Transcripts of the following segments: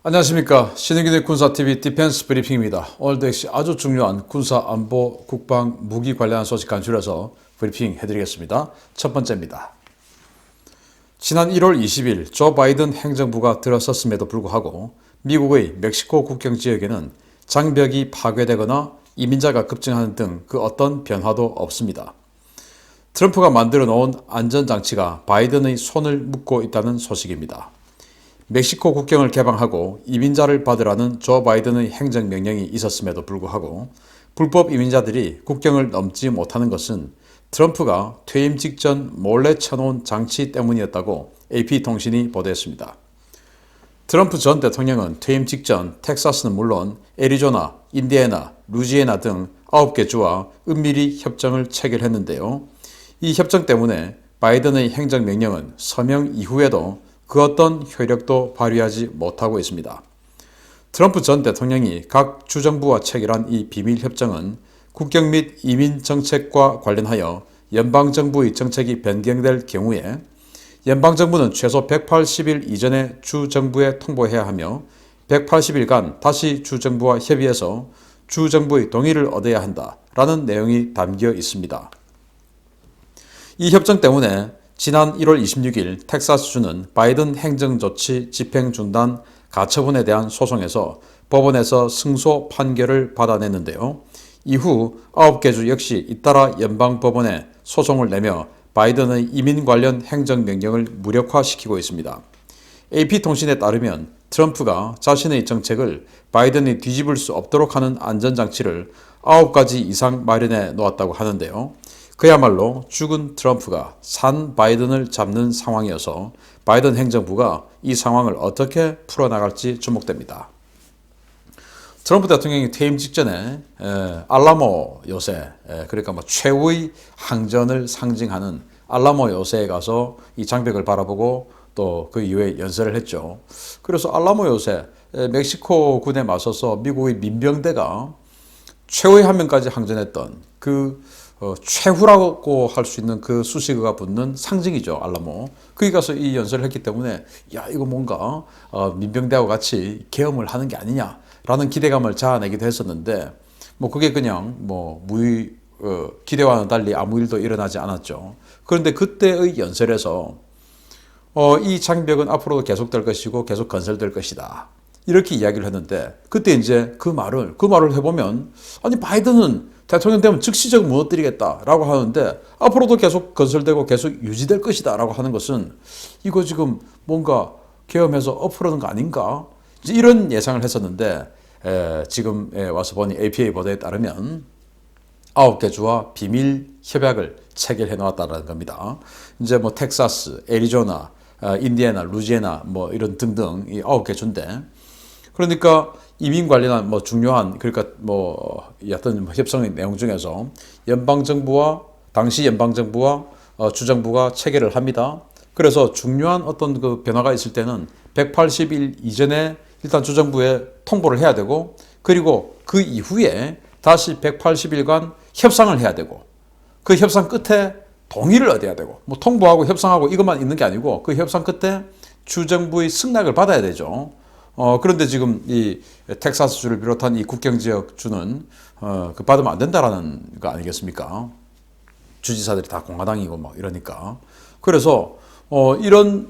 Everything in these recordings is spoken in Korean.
안녕하십니까. 신흥균의 군사TV 디펜스 브리핑입니다. 오늘도 역시 아주 중요한 군사 안보 국방 무기 관련한 소식 간추려서 브리핑 해드리겠습니다. 첫 번째입니다. 지난 1월 20일 조 바이든 행정부가 들어섰음에도 불구하고 미국의 멕시코 국경 지역에는 장벽이 파괴되거나 이민자가 급증하는 등 그 어떤 변화도 없습니다. 트럼프가 만들어 놓은 안전장치가 바이든의 손을 묶고 있다는 소식입니다. 멕시코 국경을 개방하고 이민자를 받으라는 조 바이든의 행정명령이 있었음에도 불구하고 불법 이민자들이 국경을 넘지 못하는 것은 트럼프가 퇴임 직전 몰래 쳐놓은 장치 때문이었다고 AP통신이 보도했습니다. 트럼프 전 대통령은 퇴임 직전 텍사스는 물론 애리조나, 인디애나, 루지애나 등 9개 주와 은밀히 협정을 체결했는데요. 이 협정 때문에 바이든의 행정명령은 서명 이후에도 그 어떤 효력도 발휘하지 못하고 있습니다. 트럼프 전 대통령이 각 주정부와 체결한 이 비밀협정은 국경 및 이민 정책과 관련하여 연방정부의 정책이 변경될 경우에 연방정부는 최소 180일 이전에 주정부에 통보해야 하며 180일간 다시 주정부와 협의해서 주정부의 동의를 얻어야 한다라는 내용이 담겨 있습니다. 이 협정 때문에 지난 1월 26일 텍사스주는 바이든 행정조치 집행중단 가처분에 대한 소송에서 법원에서 승소 판결을 받아냈는데요. 이후 9개 주 역시 잇따라 연방법원에 소송을 내며 바이든의 이민 관련 행정명령을 무력화시키고 있습니다. AP통신에 따르면 트럼프가 자신의 정책을 바이든이 뒤집을 수 없도록 하는 안전장치를 9가지 이상 마련해 놓았다고 하는데요. 그야말로 죽은 트럼프가 산 바이든을 잡는 상황이어서 바이든 행정부가 이 상황을 어떻게 풀어나갈지 주목됩니다. 트럼프 대통령이 퇴임 직전에 알라모 요새, 그러니까 최후의 항전을 상징하는 알라모 요새에 가서 이 장벽을 바라보고 또 그 이후에 연설을 했죠. 그래서 알라모 요새, 멕시코 군에 맞서서 미국의 민병대가 최후의 한 명까지 항전했던 그 최후라고 할 수 있는 그 수식어가 붙는 상징이죠. 알라모. 거기 가서 이 연설을 했기 때문에 야 이거 뭔가 민병대하고 같이 계엄을 하는 게 아니냐라는 기대감을 자아내기도 했었는데 뭐 그게 그냥 뭐 기대와는 달리 아무 일도 일어나지 않았죠. 그런데 그때의 연설에서 이 장벽은 앞으로도 계속될 것이고 계속 건설될 것이다. 이렇게 이야기를 했는데 그때 이제 그 말을 해보면 아니 바이든은 대통령 되면 즉시적 무너뜨리겠다라고 하는데 앞으로도 계속 건설되고 계속 유지될 것이다라고 하는 것은 이거 지금 뭔가 계엄해서 엎으려는 거 아닌가? 이제 이런 예상을 했었는데 지금 와서 보니 APA 보도에 따르면 9개 주와 비밀 협약을 체결해 놓았다는 겁니다. 이제 뭐 텍사스, 애리조나, 인디애나, 루지애나 뭐 이런 등등 이 9개 주인데 그러니까 이민 관련한 뭐 중요한 그러니까 뭐 어떤 협상의 내용 중에서 당시 연방정부와 주정부가 체결을 합니다. 그래서 중요한 어떤 그 변화가 있을 때는 180일 이전에 일단 주정부에 통보를 해야 되고 그리고 그 이후에 다시 180일간 협상을 해야 되고 그 협상 끝에 동의를 얻어야 되고 뭐 통보하고 협상하고 이것만 있는 게 아니고 그 협상 끝에 주정부의 승낙을 받아야 되죠. 그런데 지금 이 텍사스주를 비롯한 이 국경 지역 주는 그 받으면 안 된다라는 거 아니겠습니까? 주지사들이 다 공화당이고 막 이러니까. 그래서 이런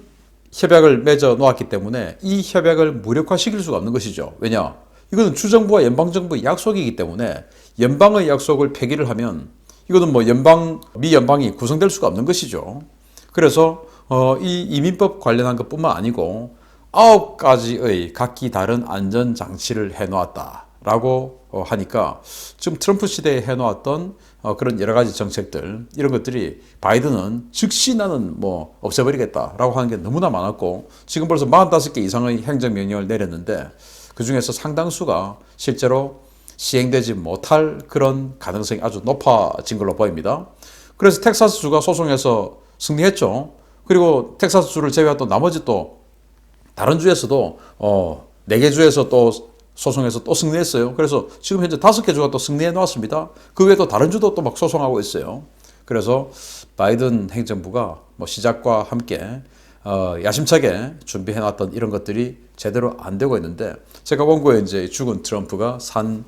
협약을 맺어 놓았기 때문에 이 협약을 무력화시킬 수가 없는 것이죠. 왜냐? 이거는 주정부와 연방정부의 약속이기 때문에 연방의 약속을 폐기를 하면 이거는 뭐 미 연방이 구성될 수가 없는 것이죠. 그래서 이 이민법 관련한 것뿐만 아니고 9가지의 각기 다른 안전장치를 해놓았다라고 하니까 지금 트럼프 시대에 해놓았던 그런 여러 가지 정책들 이런 것들이 바이든은 즉시 나는 뭐 없애버리겠다라고 하는 게 너무나 많았고 지금 벌써 45개 이상의 행정명령을 내렸는데 그 중에서 상당수가 실제로 시행되지 못할 그런 가능성이 아주 높아진 걸로 보입니다. 그래서 텍사스주가 소송에서 승리했죠. 그리고 텍사스주를 제외한 또 나머지 또 다른 주에서도 4개 주에서 또 소송해서 또 승리했어요. 그래서 지금 현재 5개 주가 또 승리해 놓았습니다. 그 외에 또 다른 주도 또 막 소송하고 있어요. 그래서 바이든 행정부가 뭐 시작과 함께 야심차게 준비해 놨던 이런 것들이 제대로 안 되고 있는데 제가 원고에 이제 죽은 트럼프가 산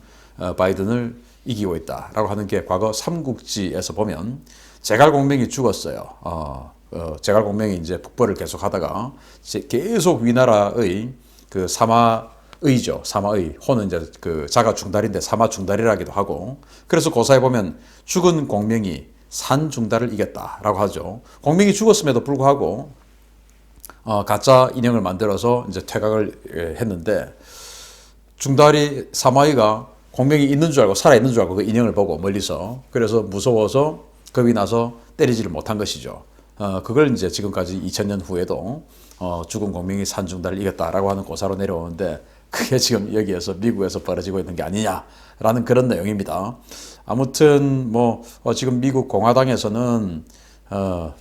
바이든을 이기고 있다라고 하는 게 과거 삼국지에서 보면 제갈공명이 죽었어요. 제갈공명이 이제 북벌을 계속 하다가 계속 위나라의 그 사마의죠. 사마의. 호는 이제 그 자가 중달인데 사마 중달이라기도 하고. 그래서 고사에 보면 죽은 공명이 산 중달을 이겼다라고 하죠. 공명이 죽었음에도 불구하고 가짜 인형을 만들어서 이제 퇴각을 했는데 중달이 사마의가 공명이 있는 줄 알고 살아 있는 줄 알고 그 인형을 보고 멀리서 그래서 무서워서 겁이 나서 때리지를 못한 것이죠. 그걸 이제 지금까지 2000년 후에도 죽은 공명이 산중달을 이겼다라고 하는 고사로 내려오는데 그게 지금 여기에서 미국에서 벌어지고 있는 게 아니냐라는 그런 내용입니다. 아무튼 지금 미국 공화당에서는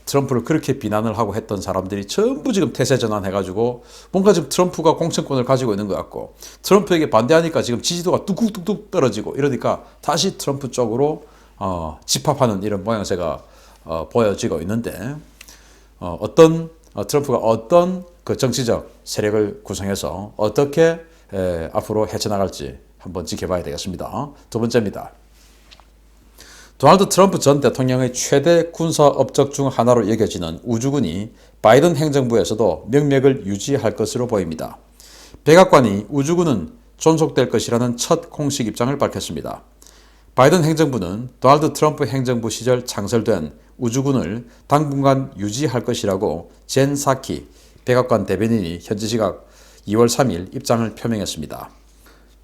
트럼프를 그렇게 비난을 하고 했던 사람들이 전부 지금 태세 전환해가지고 뭔가 지금 트럼프가 공천권을 가지고 있는 것 같고 트럼프에게 반대하니까 지금 지지도가 뚝뚝뚝뚝 떨어지고 이러니까 다시 트럼프 쪽으로 집합하는 이런 모양새가 보여지고 있는데 트럼프가 어떤 그 정치적 세력을 구성해서 어떻게 앞으로 헤쳐나갈지 한번 지켜봐야 되겠습니다. 두 번째입니다. 도널드 트럼프 전 대통령의 최대 군사 업적 중 하나로 여겨지는 우주군이 바이든 행정부에서도 명맥을 유지할 것으로 보입니다. 백악관이 우주군은 존속될 것이라는 첫 공식 입장을 밝혔습니다. 바이든 행정부는 도널드 트럼프 행정부 시절 창설된 우주군을 당분간 유지할 것이라고 젠 사키 백악관 대변인이 현지 시각 2월 3일 입장을 표명했습니다.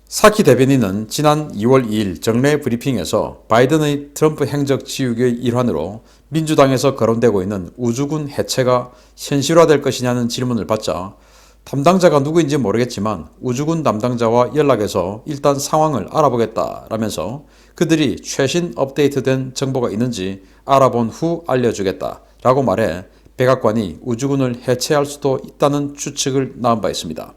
사키 대변인은 지난 2월 2일 정례 브리핑에서 바이든의 트럼프 행적 지휘의 일환으로 민주당에서 거론되고 있는 우주군 해체가 현실화될 것이냐는 질문을 받자 담당자가 누구인지 모르겠지만 우주군 담당자와 연락해서 일단 상황을 알아보겠다라면서 그들이 최신 업데이트된 정보가 있는지 알아본 후 알려주겠다라고 말해 백악관이 우주군을 해체할 수도 있다는 추측을 낳은 바 있습니다.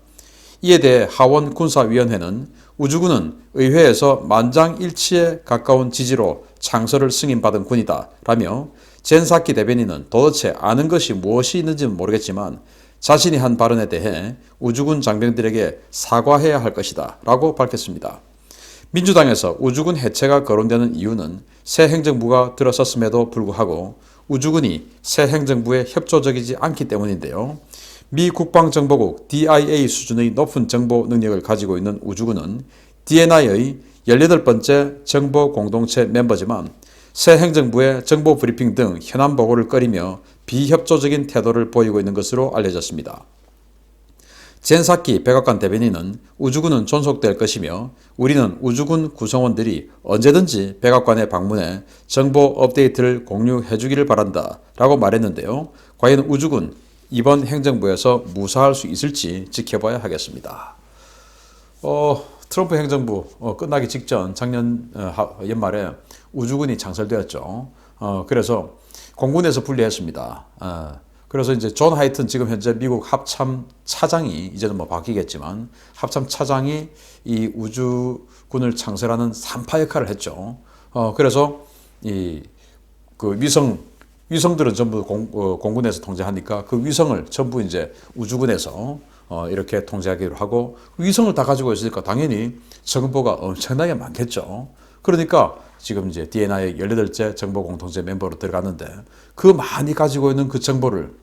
이에 대해 하원 군사위원회는 우주군은 의회에서 만장일치에 가까운 지지로 창설을 승인받은 군이다 라며 젠 사키 대변인은 도대체 아는 것이 무엇이 있는지는 모르겠지만 자신이 한 발언에 대해 우주군 장병들에게 사과해야 할 것이다 라고 밝혔습니다. 민주당에서 우주군 해체가 거론되는 이유는 새 행정부가 들어섰음에도 불구하고 우주군이 새 행정부에 협조적이지 않기 때문인데요. 미 국방정보국 DIA 수준의 높은 정보 능력을 가지고 있는 우주군은 DNI의 18번째 정보 공동체 멤버지만 새 행정부의 정보 브리핑 등 현안 보고를 꺼리며 비협조적인 태도를 보이고 있는 것으로 알려졌습니다. 젠 사키 백악관 대변인은 우주군은 존속될 것이며 우리는 우주군 구성원들이 언제든지 백악관에 방문해 정보 업데이트를 공유해 주기를 바란다 라고 말했는데요. 과연 우주군 이번 행정부에서 무사할 수 있을지 지켜봐야 하겠습니다. 트럼프 행정부 끝나기 직전 작년 연말에 우주군이 창설되었죠. 그래서 공군에서 분리했습니다. 그래서 이제 존 하이튼 지금 현재 미국 합참 차장이 이제는 바뀌겠지만 합참 차장이 이 우주군을 창설하는 산파 역할을 했죠. 그래서 그 위성들은 전부 공군에서 통제하니까 그 위성을 전부 이제 우주군에서 이렇게 통제하기로 하고 위성을 다 가지고 있으니까 당연히 정보가 엄청나게 많겠죠. 그러니까 지금 이제 DNI의 18째 정보 공동체 멤버로 들어갔는데 그 많이 가지고 있는 그 정보를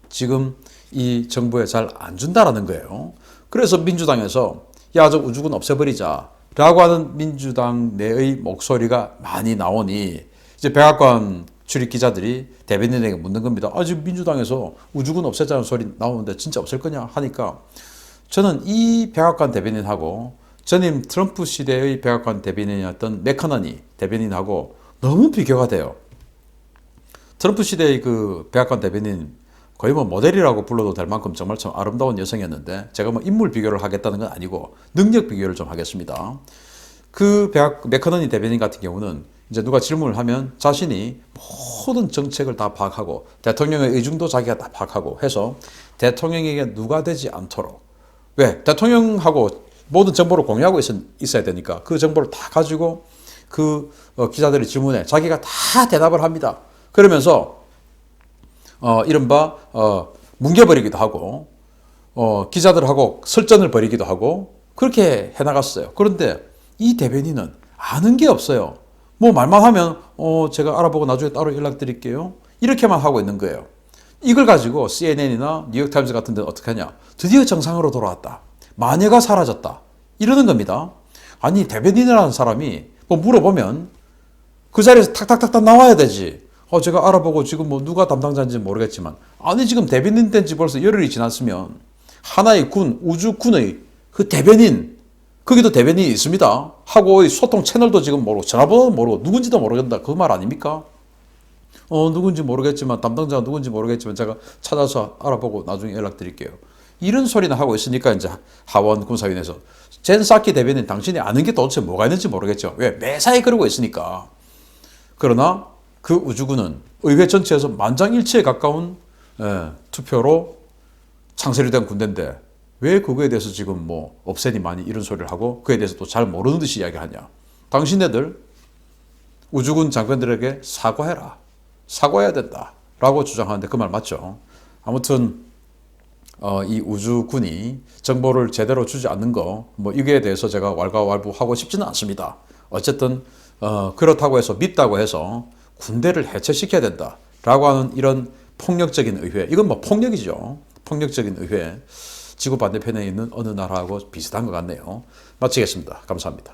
지금 이 정부에 잘 안 준다라는 거예요. 그래서 민주당에서 야, 저 우주군 없애버리자 라고 하는 민주당 내의 목소리가 많이 나오니 이제 백악관 출입 기자들이 대변인에게 묻는 겁니다. 지금 민주당에서 우주군 없애자는 소리 나오는데 진짜 없앨 거냐 하니까 저는 이 백악관 대변인하고 전임 트럼프 시대의 백악관 대변인이었던 맥커너니 대변인하고 너무 비교가 돼요. 트럼프 시대의 그 백악관 대변인 거의 모델이라고 불러도 될 만큼 정말 참 아름다운 여성이었는데 제가 인물 비교를 하겠다는 건 아니고 능력 비교를 좀 하겠습니다. 그 맥커너니 대변인 같은 경우는 이제 누가 질문을 하면 자신이 모든 정책을 다 파악하고 대통령의 의중도 자기가 다 파악하고 해서 대통령에게 누가 되지 않도록 왜? 대통령하고 모든 정보를 공유하고 있어야 되니까 그 정보를 다 가지고 그 기자들의 질문에 자기가 다 대답을 합니다. 그러면서 이른바 뭉개버리기도 하고 기자들하고 설전을 벌이기도 하고 그렇게 해나갔어요. 그런데 이 대변인은 아는 게 없어요. 뭐 말만 하면 제가 알아보고 나중에 따로 연락드릴게요. 이렇게만 하고 있는 거예요. 이걸 가지고 CNN이나 뉴욕타임즈 같은 데는 어떻게 하냐. 드디어 정상으로 돌아왔다. 마녀가 사라졌다. 이러는 겁니다. 아니 대변인이라는 사람이 뭐 물어보면 그 자리에서 탁탁탁탁 나와야 되지. 제가 알아보고 지금 뭐 누가 담당자인지 모르겠지만 아니 지금 대변인 된 지 벌써 열흘이 지났으면 하나의 군, 우주군의 그 대변인 거기도 대변인이 있습니다. 하고 소통 채널도 지금 모르고 전화번호도 모르고 누군지도 모르겠다. 그 말 아닙니까? 누군지 모르겠지만 담당자가 누군지 모르겠지만 제가 찾아서 알아보고 나중에 연락드릴게요. 이런 소리나 하고 있으니까 이제 하원 군사위원회에서 젠 사키 대변인 당신이 아는 게 도대체 뭐가 있는지 모르겠죠. 왜? 매사에 그러고 있으니까. 그러나 그 우주군은 의회 전체에서 만장일치에 가까운 투표로 창설이 된 군대인데 왜 그거에 대해서 지금 뭐 없애니 많이 이런 소리를 하고 그에 대해서 또 잘 모르는 듯이 이야기하냐. 당신네들 우주군 장관들에게 사과해라. 사과해야 된다. 라고 주장하는데 그 말 맞죠. 아무튼 이 우주군이 정보를 제대로 주지 않는 거 뭐 이거에 대해서 제가 왈가왈부하고 싶지는 않습니다. 어쨌든 그렇다고 해서 밉다고 해서 군대를 해체시켜야 된다. 라고 하는 이런 폭력적인 의회. 이건 뭐 폭력이죠. 폭력적인 의회. 지구 반대편에 있는 어느 나라하고 비슷한 것 같네요. 마치겠습니다. 감사합니다.